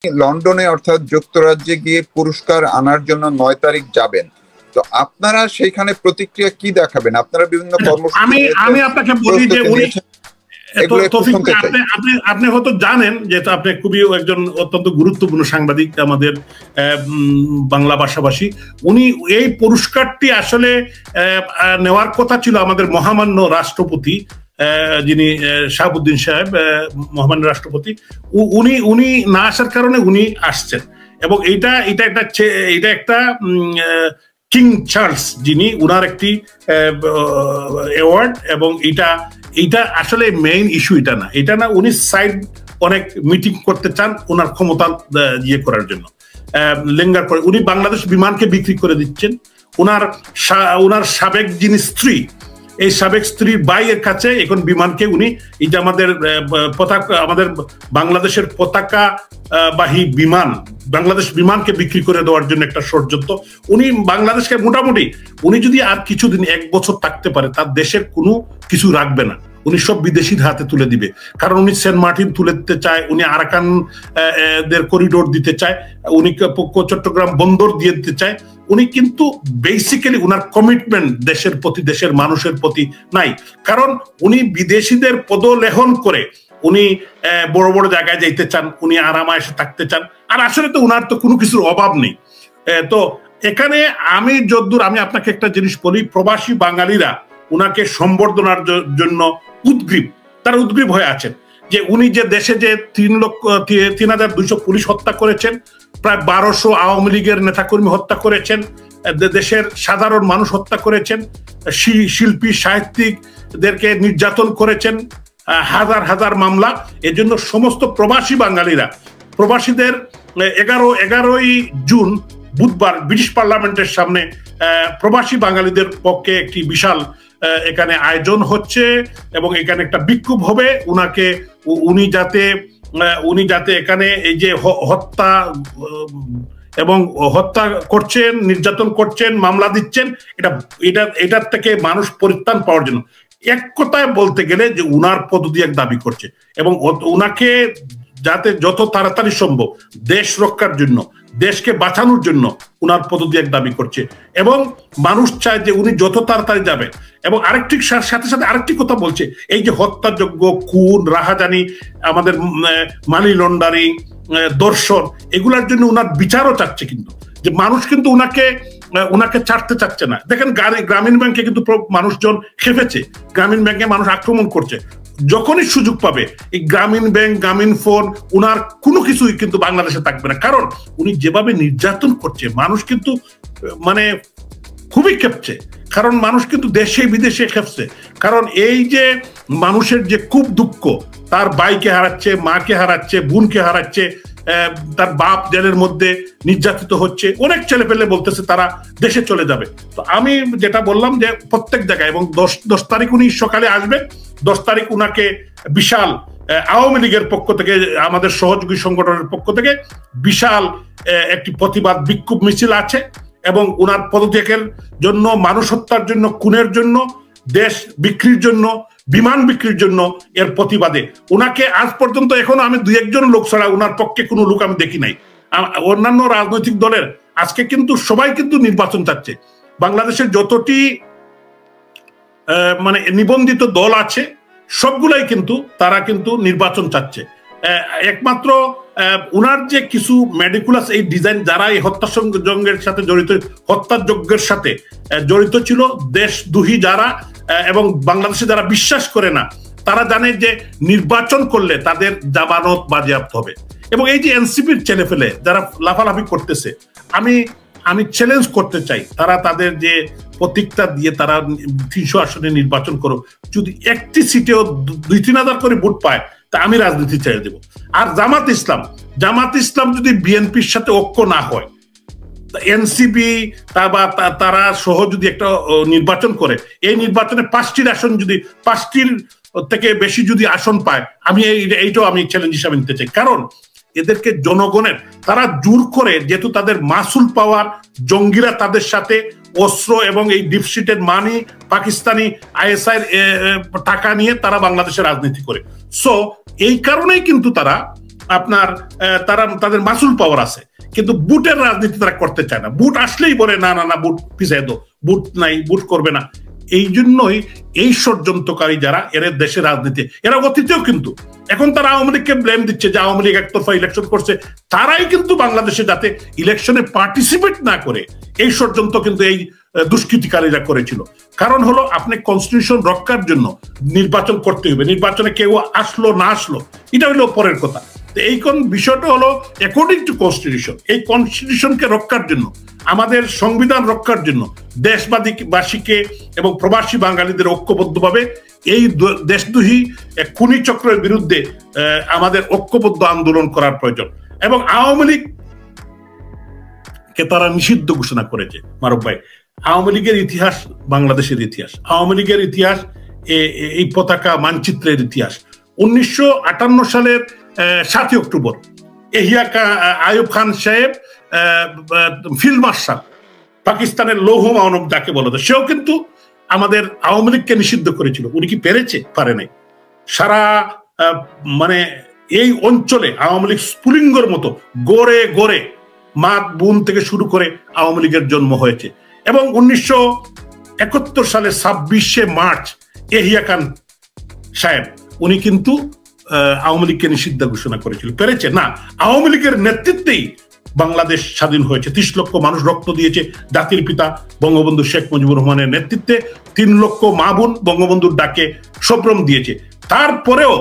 লন্ডনে অর্থাৎ যুক্তরাজ্যে গিয়ে পুরস্কার আনার জন্য ৯ তারিখ যাবেন, তো আপনারা সেইখানে প্রতিক্রিয়া কি দেখাবেন? আপনারা বিভিন্ন কর্মসূচি আমি আপনাকে বলি যে আপনি হয়তো জানেন যে আপনি খুবই একজন অত্যন্ত গুরুত্বপূর্ণ সাংবাদিক আমাদের বাংলা ভাষাভাষী। উনি এই পুরস্কারটি আসলে নেওয়ার কথা ছিল আমাদের মহামান্য রাষ্ট্রপতি, যিনি শাহাবুদ্দিন সাহেব, মহামান্য রাষ্ট্রপতি। উনি না আসার কারণে উনি আসছেন, এবং এটা একটা কিং চার্লস, যিনি উনার একটি অ্যাওয়ার্ড, এবং এটা আসলে মেইন ইস্যু এটা না। উনি সাইড অনেক মিটিং করতে চান উনার ক্ষমতা ইয়ে করার জন্য, লেঙ্গার করে উনি বাংলাদেশ বিমানকে বিক্রি করে দিচ্ছেন। উনার সাবেক যিনি স্ত্রী, এই সাবেক স্ত্রীর ভাইয়ের কাছে এখন বিমানকে উনি এই যে আমাদের বাংলাদেশের পতাকা বাহী বিমান, বাংলাদেশ বিমানকে বিক্রি করে দেওয়ার জন্য একটা ষড়যন্ত্র। উনি বাংলাদেশকে মোটামুটি উনি যদি আর কিছুদিন 1 বছর থাকতে পারে, তার দেশের কোনো কিছু রাখবে না, উনি সব বিদেশির হাতে তুলে দিবে। কারণ উনি সেন্ট মার্টিন তুলে দিতে চায়, উনি আরাকান দের করিডোর দিতে চায়, উনি চট্টগ্রাম বন্দর দিয়ে দিতে চায়। উনি কিন্তু বেসিক্যালি উনার কমিটমেন্ট দেশের প্রতি, দেশের মানুষের প্রতি নাই। কারণ উনি বিদেশিদের পদলেহন করে উনি বড় বড় জায়গায় যাইতে চান, উনি আরামায়েশে থাকতে চান। আর আসলে তো উনার তো কোনো কিছুর অভাব নেই। তো এখানে আমি যদ্দূর আমি আপনাকে একটা জিনিস বলি, প্রবাসী বাঙালিরা উনাকে সম্বর্ধনার জন্য উদ্গ্রীব, তারা উদ্গ্রীব হয়ে আছেন। যে উনি যে দেশে যে 3,200 পুলিশ হত্যা করেছেন, প্রায় 1200 আওয়ামী লীগের নেতাকর্মী হত্যা করেছেন, দেশের সাধারণ মানুষ হত্যা করেছেন, শিল্পী সাহিত্যিকদেরকে নির্যাতন করেছেন, হাজার হাজার মামলা। এজন্য সমস্ত প্রবাসী বাঙালিরা, প্রবাসীদের 11ই জুন বুধবার ব্রিটিশ পার্লামেন্টের সামনে প্রবাসী বাঙালিদের পক্ষে একটি বিশাল এখানে আয়োজন হচ্ছে, এবং এখানে একটা বিক্ষোভ হবে। উনি যাতে এখানে এই যে হত্যা এবং হত্যা করছেন, নির্যাতন করছেন, মামলা দিচ্ছেন, এটার থেকে মানুষ পরিত্রাণ পাওয়ার জন্য, এক কথায় বলতে গেলে যে উনার পদত্যাগ দাবি করছে, এবং উনাকে যাতে যত তাড়াতাড়ি সম্ভব দেশ রক্ষার জন্য, দেশকে বাঁচানোর জন্য উনার পদত্যাগ দাবি করছে। এবং মানুষ চায় যে উনি যত তাড়াতাড়ি যাবে। এবং সাথে সাথে আরেকটি কথা বলছে, এই যে হত্যাযোগ্য, খুন, রাহাজানি, আমাদের মানি লন্ডারিং, দর্শন, এগুলার জন্য উনার বিচারও চাচ্ছে। কিন্তু যে মানুষ কিন্তু উনাকে ছাড়তে চাচ্ছে না। দেখেন গ্রামীণ ব্যাংকে কিন্তু মানুষজন খেপেছে, গ্রামীণ ব্যাংকে মানুষ আক্রমণ করছে। যখনই সুযোগ পাবে এই গ্রামীণ ব্যাংক, গ্রামীণ ফোন, উনার কোনো কিছুই কিন্তু বাংলাদেশে থাকবে না। কারণ উনি যেভাবে নির্যাতন করছে, মানুষ কিন্তু মানে খুবই খেপছে। কারণ মানুষ কিন্তু দেশে বিদেশে খেপছে। কারণ এই যে মানুষের যে খুব দুঃখ, তার ভাইকে হারাচ্ছে, মাকে হারাচ্ছে, বোনকে হারাচ্ছে, তার বাপ জেলের মধ্যে নির্যাতিত হচ্ছে, অনেক ছেলে পেলে বলতেছে তারা দেশে চলে যাবে। তো আমি যেটা বললাম যে প্রত্যেক জায়গায়, এবং 10 তারিখ উনি সকালে আসবেন। 10 তারিখ উনাকে বিশাল আওয়ামী লীগের পক্ষ থেকে, আমাদের সহযোগী সংগঠনের পক্ষ থেকে বিশাল একটি প্রতিবাদ বিক্ষোভ মিছিল আছে, এবং উনার পদত্যাগের জন্য, মানুষ হত্যার জন্য, খুনের জন্য, দেশ বিক্রির জন্য, বিমান বিক্রির জন্য, এর প্রতিবাদে উনাকে আজ পর্যন্ত এখনো আমি 2-1 লোক ছাড়া উনার পক্ষে কোনো লোক আমি দেখি নাই। অন্যান্য রাজনৈতিক দলের আজকে কিন্তু সবাই কিন্তু নির্বাচন চাচ্ছে। বাংলাদেশের যতটি মানে নিবন্ধিত দল আছে সবগুলাই কিন্তু তারা কিন্তু নির্বাচন চাচ্ছে। একমাত্র উনার যে কিছু মেডিকুলাস এই ডিজাইন, যারা এই হত্যাযজ্ঞের সাথে জড়িত, হত্যাযজ্ঞের সাথে জড়িত ছিল, দেশদ্রোহী যারা, এবং বাংলাদেশে যারা বিশ্বাস করে না, তারা জানে যে নির্বাচন করলে তাদের জামানত বাজেয়াপ্ত হবে। এবং এই যে এনসিপির ছেলেফেলে যারা লাফালাফি করতেছে, আমি চ্যালেঞ্জ করতে চাই, তারা তাদের যে প্রতীকটা দিয়ে তারা 300 আসনে নির্বাচন করো, যদি একটি সিটেও 2-3 হাজার করে ভোট পায়, তা আমি রাজনীতি ছেড়ে দেব। আর জামাত ইসলাম যদি বিএনপির সাথে ঐক্য না হয়, এনসিপি তারা সহ যদি একটা নির্বাচন করে, এই নির্বাচনে 5টির আসন, যদি 5টির থেকে বেশি যদি আসন পায়, আমি এইটাও আমি চ্যালেঞ্জ হিসাবে নিতে চাই। কারণ এদেরকে জনগণের, তারা জোর করে, যেহেতু তাদের মাসুল পাওয়ার, জঙ্গিরা তাদের সাথে অস্ত্র এবং এই ডিপসিটের মানি, পাকিস্তানি আইএসআই টাকা নিয়ে তারা বাংলাদেশে রাজনীতি করে। সো এই কারণেই কিন্তু তারা আপনার তারা তাদের মাসুল পাওয়ার আছে, কিন্তু বুটের রাজনীতি তারা করতে চায় না। বুট আসলেই বলে না না না বুট পিছিয়ে দো, বুট নাই, বুট করবে না। এই জন্যই এই ষড়যন্ত্রকারী যারা এরা দেশের রাজনীতি, এরা অতীতেও কিন্তু, এখন তারা আওয়ামী লীগকে ব্লেম দিচ্ছে যে আওয়ামী লীগ একতরফা ইলেকশন করছে, তারাই কিন্তু বাংলাদেশে যাতে ইলেকশনে পার্টিসিপেট না করে এই ষড়যন্ত্র কিন্তু এই দুষ্কৃতিকারীরা করেছিল। কারণ হলো আপনি কনস্টিটিউশন রক্ষার জন্য নির্বাচন করতে হবে, নির্বাচনে কেউ আসলো না আসলো এটা হলো পরের কথা। এই কোন বিষয়টা হলো অ্যাকর্ডিং টু কনস্টিটিউশন, এই কনস্টিটিউশনকে রক্ষার জন্য, আমাদের সংবিধান রক্ষার জন্য দেশবাসীকে এবং প্রবাসী বাঙালিদের ঐক্যবদ্ধভাবে এই দেশদ্রোহী খুনি চক্রের বিরুদ্ধে আমাদের ঐক্যবদ্ধ আন্দোলন করার প্রয়োজন। এবং আওয়ামী লীগকে তারা নিষিদ্ধ ঘোষণা করেছে। মারুফ ভাই, আওয়ামী লীগের ইতিহাস বাংলাদেশের ইতিহাস, আওয়ামী লীগের ইতিহাস এই পতাকা মানচিত্রের ইতিহাস। 1958 সালের 7 অক্টোবর আইয়ুব খান সাহেব ফিল্ড মার্শাল, পাকিস্তানের লৌহ মানব যাকে বলা যায়, সেও কিন্তু আমাদের আওয়ামী লীগকে নিষিদ্ধ করেছিল। উনি কি পেরেছে? পারে নাই। সারা মানে এই অঞ্চলে আওয়ামী লীগ স্ফুলিঙ্গর মতো গড়ে গড়ে মাত বোন থেকে শুরু করে আওয়ামী লীগের জন্ম হয়েছে। এবং 1971 সালের 26শে মার্চ এহিয়া খান সাহেব উনি কিন্তু আওয়ামী লীগকে নিষিদ্ধ ঘোষণা করেছিল। পেরেছে না, আওয়ামী লীগের নেতৃত্বেই বাংলাদেশ স্বাধীন হয়েছে। 30 লক্ষ মানুষ রক্ত দিয়েছে জাতির পিতা বঙ্গবন্ধু শেখ মুজিবুর রহমানের নেতৃত্বে। 3 লক্ষ মা বোন বঙ্গবন্ধুর ডাকে সম্ভ্রম দিয়েছে। তারপরেও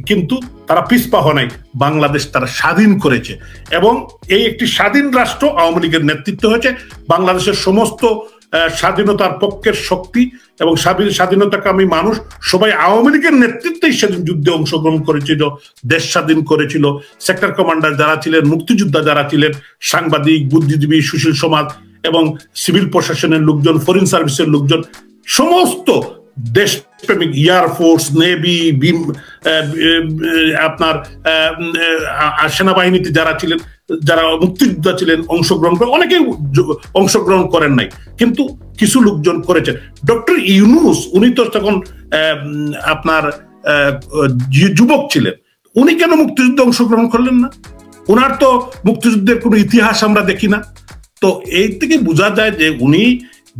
কিন্তু তারা পিছপা হয় নাই, বাংলাদেশ তারা স্বাধীন করেছে। এবং এই একটি স্বাধীন রাষ্ট্র আওয়ামী লীগের নেতৃত্ব হয়েছে। বাংলাদেশের সমস্ত স্বাধীনতার পক্ষের শক্তি এবং স্বাধীনতাকামী মানুষ সবাই আওয়ামী লীগের নেতৃত্বেই সেদিন যুদ্ধে অংশগ্রহণ করেছিল, দেশ স্বাধীন করেছিল। সেক্টর কমান্ডার যারা ছিলেন, মুক্তিযোদ্ধা যারা ছিলেন, সাংবাদিক, বুদ্ধিজীবী, সুশীল সমাজ এবং সিভিল প্রশাসনের লোকজন, ফরেন সার্ভিসের লোকজন, সমস্ত দেশপ্রেমিক, এয়ারফোর্স, নেভি, আপনার সেনাবাহিনীতে যারা ছিলেন, যারা মুক্তিযোদ্ধা ছিলেন, অংশগ্রহণ করে, অনেকেই অংশগ্রহণ করেন নাই, কিন্তু কিছু লোকজন করেছেন। ডক্টর ইউনূস উনি তো তখন আপনার যুবক ছিলেন, উনি কেন মুক্তিযুদ্ধে অংশগ্রহণ করলেন না? ওনার তো মুক্তিযুদ্ধের কোনো ইতিহাস আমরা দেখি না। তো এই থেকে বোঝা যায় যে উনি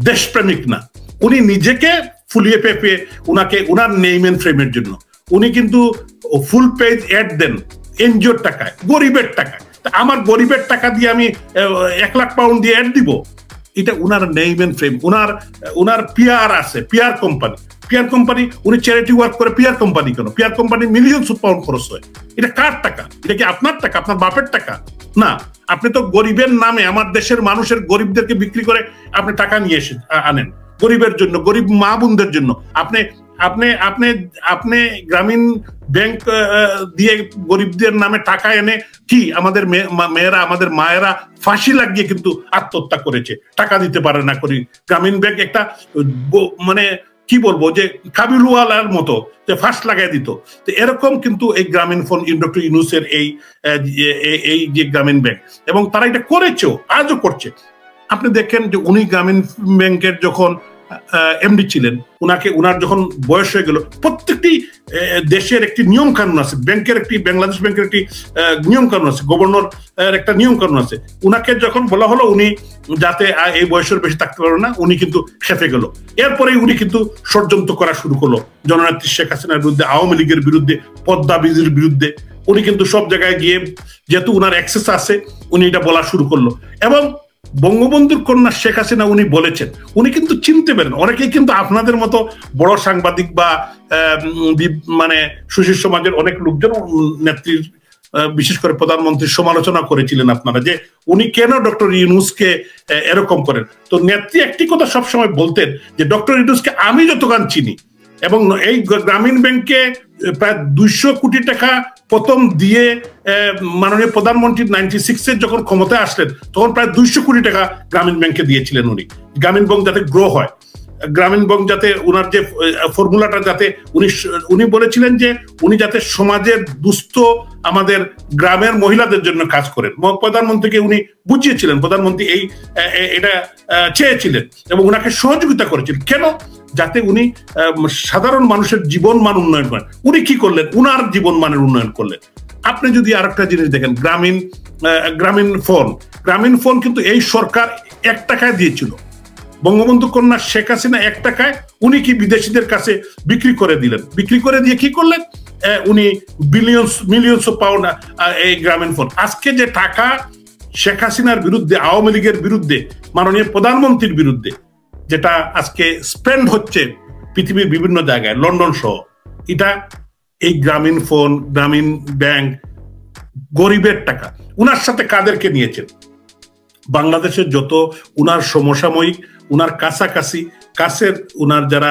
দেশপ্রেমিক না, উনি নিজেকে ফুলিয়ে পেঁপে উনাকে উনার নেইম এন্ড ফ্রেমের জন্য উনি কিন্তু ফুল পেজ অ্যাড দেন এনজিওর টাকায়, গরিবের টাকায়। আমার গরিবের টাকা দিয়ে আমি 1 লাখ পাউন্ড দিয়ে অ্যাড দিব? এটা উনার নেইম এন্ড ফ্রেম। উনার পিআর আছে, পিআর কোম্পানি, উনি চ্যারিটি ওয়ার্ক করে। পিআর কোম্পানি কেন? পিআর কোম্পানি মিলিয়ন পাউন্ড খরচ হয়। এটা কার টাকা? এটা কি আপনার টাকা, আপনার বাপের টাকা? না, আপনি তো গরিবের নামে আমার দেশের মানুষের গরিবদেরকে বিক্রি করে আপনি টাকা নিয়ে এসে আনেন গরিবের জন্য, গরিব মা বোনদের জন্য। আপনি গ্রামীণ ব্যাংক দিয়ে গরিবদের নামে টাকা এনে কি আমাদের মেয়েরা, আমাদের মায়েরা ফাঁসি লাগিয়ে কিন্তু আত্মহত্যা করেছে, টাকা দিতে পারে না। করি গ্রামীণ ব্যাংক একটা মানে কি বলবো যে কাবিলওয়ালার মতো যে ফাঁস লাগাই দিত। তো এরকম কিন্তু এই গ্রামীণ ফোন ডক্টর ইউনূসের এই যে গ্রামীণ ব্যাংক, এবং তারা এটা করেছেও, আজও করছে। আপনি দেখেন যে উনি গ্রামীণ ব্যাংকের যখন এমডি ছিলেন, উনার যখন বয়স হয়ে গেল, প্রত্যেকটি দেশের একটি নিয়ম কানুন আছে, বাংলাদেশ ব্যাংকের একটি নিয়ম কানুন আছে, গভর্নর একটা নিয়ম কানুন আছে। উনাকে যখন বলা হলো উনি যাতে এই বয়সের বেশি থাকতে পারবে না, উনি কিন্তু খেপে গেল। এরপরেই উনি কিন্তু ষড়যন্ত্র করা শুরু করলো জননেত্রী শেখ হাসিনার বিরুদ্ধে, আওয়ামী লীগের বিরুদ্ধে, পদ্মা বিজির বিরুদ্ধে। উনি কিন্তু সব জায়গায় গিয়ে, যেহেতু উনার অ্যাক্সেস আছে, উনি এটা বলা শুরু করলো। এবং বঙ্গবন্ধুর কন্যা শেখ হাসিনা উনি বলেছেন, উনি কিন্তু চিনতে পারেন। অনেকেই কিন্তু আপনাদের মতো বড় সাংবাদিক বা মানে সুশীল সমাজের অনেক লোকজন নেত্রীর, বিশেষ করে প্রধানমন্ত্রীর সমালোচনা করেছিলেন আপনারা, যে উনি কেন ডক্টর ইউনূসকে এরকম করেন। তো নেত্রী একটি কথা সবসময় বলতেন যে ডক্টর ইউনূসকে আমি যতক্ষণ চিনি, এবং এই গ্রামীণ ব্যাংকে প্রায় 200 কোটি টাকা প্রথম দিয়ে মাননীয় প্রধানমন্ত্রী 96-এ যখন ক্ষমতায় আসলেন, তখন প্রায় 200 কোটি টাকা গ্রামীণ ব্যাংকে দিয়েছিলেন উনি, গ্রামীণ ব্যাংক যাতে গ্রো হয়, গ্রামীণ ব্যাংক যাতে উনার যে ফর্মুলাটা যাতে উনি বলেছিলেন যে উনি যাতে সমাজের দুস্থ আমাদের গ্রামের মহিলাদের জন্য কাজ করেন। প্রধানমন্ত্রীকে উনি বুঝিয়েছিলেন, প্রধানমন্ত্রী এটা চেয়েছিলেন এবং উনাকে সহযোগিতা করেছিলেন। কেন? যাতে উনি সাধারণ মানুষের জীবন মান উন্নয়ন করেন। উনি কি করলেন? উনার জীবন মানের উন্নয়ন করলেন। আপনি যদি আরেকটা জিনিস দেখেন, গ্রামীণ ফোন কিন্তু এই সরকার 1 টাকায় দিয়েছিল। বঙ্গবন্ধু কন্যা শেখ হাসিনা 1 টাকায় উনি কি বিদেশিদের কাছে বিক্রি করে দিলেন, বিক্রি করে দিয়ে কি করলেন, উনি মিলিয়নস অফ পাউন্ড এই গ্রামীণ ফোন। আজকে যে টাকা শেখ হাসিনার বিরুদ্ধে, আওয়ামী লীগের বিরুদ্ধে, মাননীয় প্রধানমন্ত্রীর বিরুদ্ধে যেটা আজকে স্পেন্ড হচ্ছে পৃথিবীর বিভিন্ন জায়গায়, লন্ডন সহ, এটা এই গ্রামীণ ফোন, গ্রামীণ ব্যাংক, গরিবের টাকা। উনার সাথে কাদেরকে নিয়েছেন? বাংলাদেশের যত উনার সমসাময়িক, উনার কাছাকাছি কাছের উনার যারা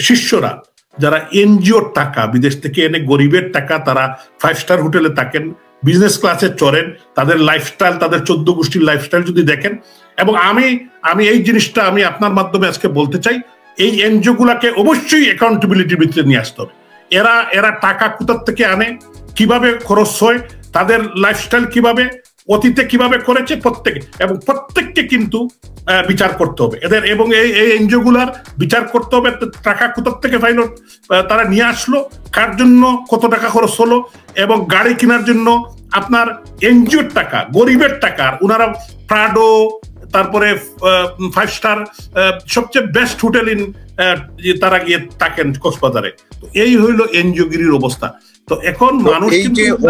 শিষ্যরা, যারা এনজিওর টাকা বিদেশ থেকে এনে গরিবের টাকা, তারা 5 স্টার হোটেলে থাকেন, বিজনেস ক্লাসে চড়েন, তাদের লাইফস্টাইল, তাদের 14 গোষ্ঠীর লাইফস্টাইল যদি দেখেন। এবং আমি এই জিনিসটা আমি আপনার মাধ্যমে আজকে বলতে চাই, এই এনজিও গুলাকে অবশ্যই অ্যাকাউন্টেবিলিটির ভিতরে নিয়ে আসতে হবে। এরা টাকা কোথার থেকে আনে, কিভাবে খরচ হয়, তাদের লাইফস্টাইল কিভাবে, অতীতে কিভাবে করেছে প্রত্যেকে, এবং প্রত্যেককে কিন্তু বিচার করতে হবে এদের, এবং এই এনজিও গুলার বিচার করতে হবে। টাকা কোথার থেকে পাইল, তারা নিয়ে আসলো, কার জন্য কত টাকা খরচ হলো, এবং গাড়ি কেনার জন্য আপনার এনজিওর টাকা, গরিবের টাকা, উনারা প্রাডো, তারপরে 5 স্টার সবচেয়ে বেস্ট হোটেল তারা গিয়ে থাকেন কক্সবাজারে। তো এই হইল এনজিও গিরির অবস্থা। তো এখন মানুষ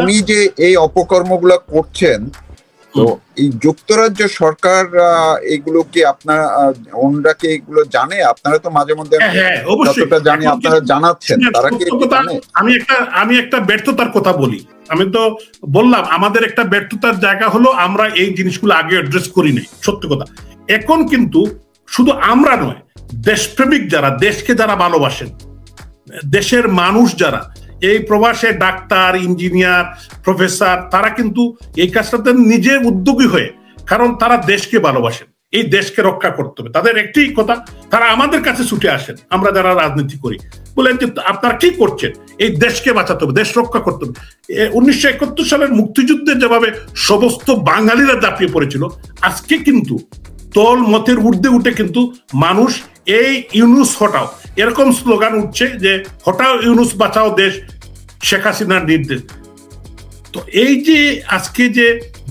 উনি যে এই অপকর্মগুলো করছেন, তো এই যুক্তরাজ্য সরকার এগুলো কি আপনার ওনরা কি এগুলো জানে? আপনারা তো মাঝে মধ্যে যতটা জানি আপনারা জানাচ্ছেন, তারা কি জানে? আমি একটা ব্যর্থতার কথা বলি। আমি তো বললাম আমাদের একটা ব্যর্থতার জায়গা হলো আমরা এই জিনিসগুলো আগে অ্যাড্রেস করি নাই, সত্যি কথা। এখন কিন্তু শুধু আমরা নয়, দেশপ্রেমিক যারা, দেশকে যারা ভালোবাসেন, দেশের মানুষ যারা, এই প্রবাসে ডাক্তার, ইঞ্জিনিয়ার, প্রফেসর, তারা কিন্তু এই কাজটাতে নিজে উদ্যোগী হয়ে, কারণ তারা দেশকে ভালোবাসেন, এই দেশকে রক্ষা করতে হবে, তাদের একটি কথা, তারা আমাদের কাছে ছুটে আসেন, আমরা যারা রাজনীতি করি, বলেন যে আপনারা কি করছেন, এই দেশকে বাঁচাতে হবে, দেশ রক্ষা করতে হবে। 1971 সালের মুক্তিযুদ্ধে যেভাবে সমস্ত বাঙালিরা ঝাঁপিয়ে পড়েছিল, আজকে কিন্তু দল মতের ঊর্ধ্বে উঠে কিন্তু মানুষ এই ইউনুস হটাও, এরকম স্লোগান উঠছে যে হটাও ইউনুস, বাঁচাও দেশ, শেখ হাসিনার নির্দেশ। তো এই যে আজকে যে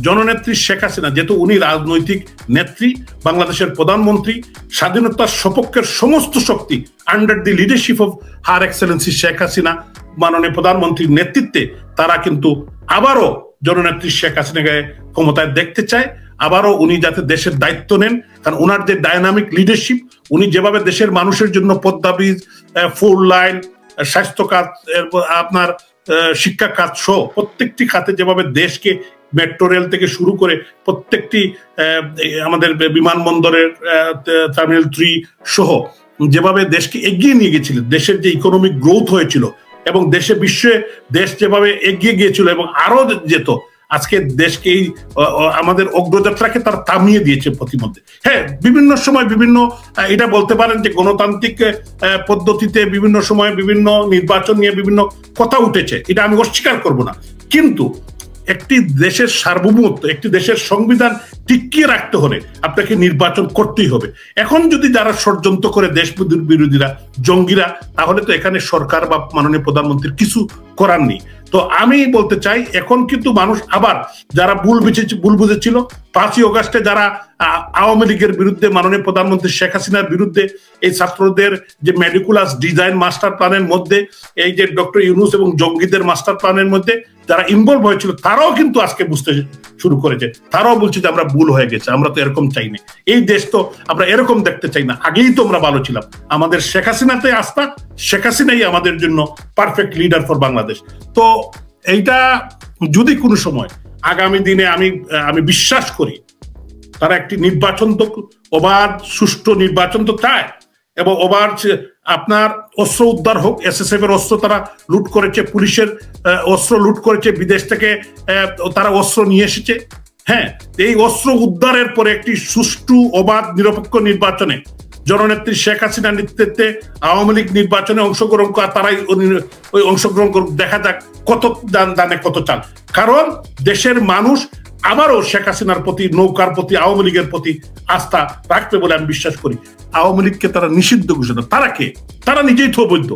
জননেত্রী শেখ হাসিনা, যেহেতু উনি রাজনৈতিক নেত্রী, বাংলাদেশের প্রধানমন্ত্রী, স্বাধীনতার সপক্ষের সমস্ত শক্তি under the leadership of her excellency Sheikh Hasina, মাননীয় প্রধানমন্ত্রীর নেতৃত্বে তারা কিন্তু আবারও জননেত্রী শেখ হাসিনাকে ক্ষমতায় দেখতে চায়, আবারও উনি যাতে দেশের দায়িত্ব নেন। কারণ ওনার যে ডায়নামিক লিডারশিপ, উনি যেভাবে দেশের মানুষের জন্য পদ্মা ব্রিজ, 4 লাইন, স্বাস্থ্য খাত, আপনার শিক্ষা খাত সহ প্রত্যেকটি খাতে যেভাবে দেশকে, মেট্রো রেল থেকে শুরু করে প্রত্যেকটি আমাদের বিমানবন্দরের টার্মিনাল 3 সহ যেভাবে দেশকে এগিয়ে নিয়ে গেছিলেন, দেশের যে ইকোনমিক গ্রোথ হয়েছিল এবং দেশে বিশ্বে দেশ যেভাবে এগিয়ে গিয়েছিল এবং আরো যেত, আজকে দেশকে আমাদের অগ্রযাত্রাকে তারা থামিয়ে দিয়েছে প্রতিমধ্যে। হ্যাঁ, বিভিন্ন সময় বিভিন্ন, এটা বলতে পারেন যে গণতান্ত্রিক পদ্ধতিতে বিভিন্ন সময় বিভিন্ন নির্বাচন নিয়ে বিভিন্ন কথা উঠেছে, এটা আমি অস্বীকার করব না, কিন্তু একটি দেশের সার্বভৌমত্ব, একটি দেশের সংবিধান টিকিয়ে রাখতে হলে আপনাকে নির্বাচন করতেই হবে। এখন যদি যারা ষড়যন্ত্র করে দেশ বিরোধীরা, জঙ্গিরা, তাহলে তো এখানে সরকার বা মাননীয় প্রধানমন্ত্রীর কিছু করার নেই। তো আমি বলতে চাই, এখন কিন্তু মানুষ আবার যারা ভুল বুঝেছিল, 5ই অগাস্টে যারা আওয়ামী লীগের বিরুদ্ধে, মাননীয় প্রধানমন্ত্রী শেখ হাসিনার বিরুদ্ধে, এই ছাত্রদের যে মেডিকুলাস ডিজাইন মাস্টার প্ল্যানের মধ্যে, এই যে ডক্টর ইউনুস এবং জঙ্গিদের মাস্টার প্ল্যানের মধ্যে যারা ইনভলভ হয়েছিল, তারাও কিন্তু আজকে বুঝতে শুরু করেছে, তারাও বলছে যে আমরা ভুল হয়ে গেছে, আমরা তো এরকম চাই না, এই দেশ তো আমরা এরকম দেখতে চাই না, আগেই তো আমরা ভালো ছিলাম, আমাদের শেখ হাসিনাতে আস্থা, শেখ হাসিনাই আমাদের জন্য পারফেক্ট লিডার ফর বাংলাদেশ। তো এইটা যদি কোনো সময় আগামী দিনে আমি বিশ্বাস করি তারা একটি নির্বাচন তো, অবাধ সুষ্ঠু নির্বাচন তো চায়, এবং অবাধ আপনার অস্ত্র উদ্ধার হোক, SSF এর অস্ত্র তারা লুট করেছে, পুলিশের অস্ত্র লুট করেছে, বিদেশ থেকে তারা অস্ত্র নিয়ে এসেছে। হ্যাঁ, এই অস্ত্র উদ্ধারের পরে একটি সুষ্ঠু অবাধ নিরপেক্ষ নির্বাচনে জননেত্রী শেখ হাসিনার নেতৃত্বে আওয়ামী লীগ নির্বাচনে অংশগ্রহণ করা, তারাই ওই অংশগ্রহণ করুক, দেখা যাক কত দানে কত চাল। কারণ দেশের মানুষ আবারও শেখ হাসিনার প্রতি, নৌকার প্রতি, আওয়ামী লীগের প্রতি আস্থা রাখবে বলে আমি বিশ্বাস করি। আওয়ামী লীগকে তারা নিষিদ্ধ ঘোষণা, তারা কে? তারা নিজেই তো অবৈধ,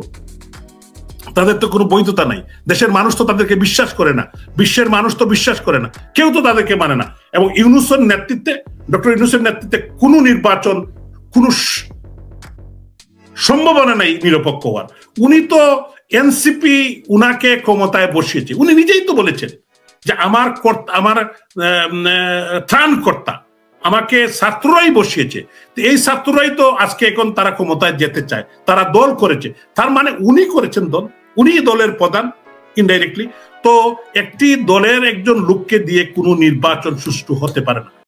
তাদের তো কোনো বৈধতা নাই, দেশের মানুষ তো তাদেরকে বিশ্বাস করে না, বিশ্বের মানুষ তো বিশ্বাস করে না, কেউ তো তাদেরকে মানে না। এবং ইউনূসের নেতৃত্বে, ডক্টর ইউনূসের নেতৃত্বে কোনো নির্বাচন, কোনো সম্ভাবনা নেই নিরপেক্ষ হওয়ার। উনি তো এনসিপি উনাকে ক্ষমতায় বসিয়েছে, উনি নিজেই তো বলেছেন যে আমার ত্রাণকর্তা, আমাকে ছাত্ররাই বসিয়েছে। এই ছাত্ররাই তো আজকে এখন তারা ক্ষমতায় যেতে চায়, তারা দল করেছে, তার মানে উনি করেছেন দল, উনি দলের প্রধান ইনডাইরেক্টলি। তো একটি দলের একজন লোককে দিয়ে কোনো নির্বাচন সুষ্ঠু হতে পারে না।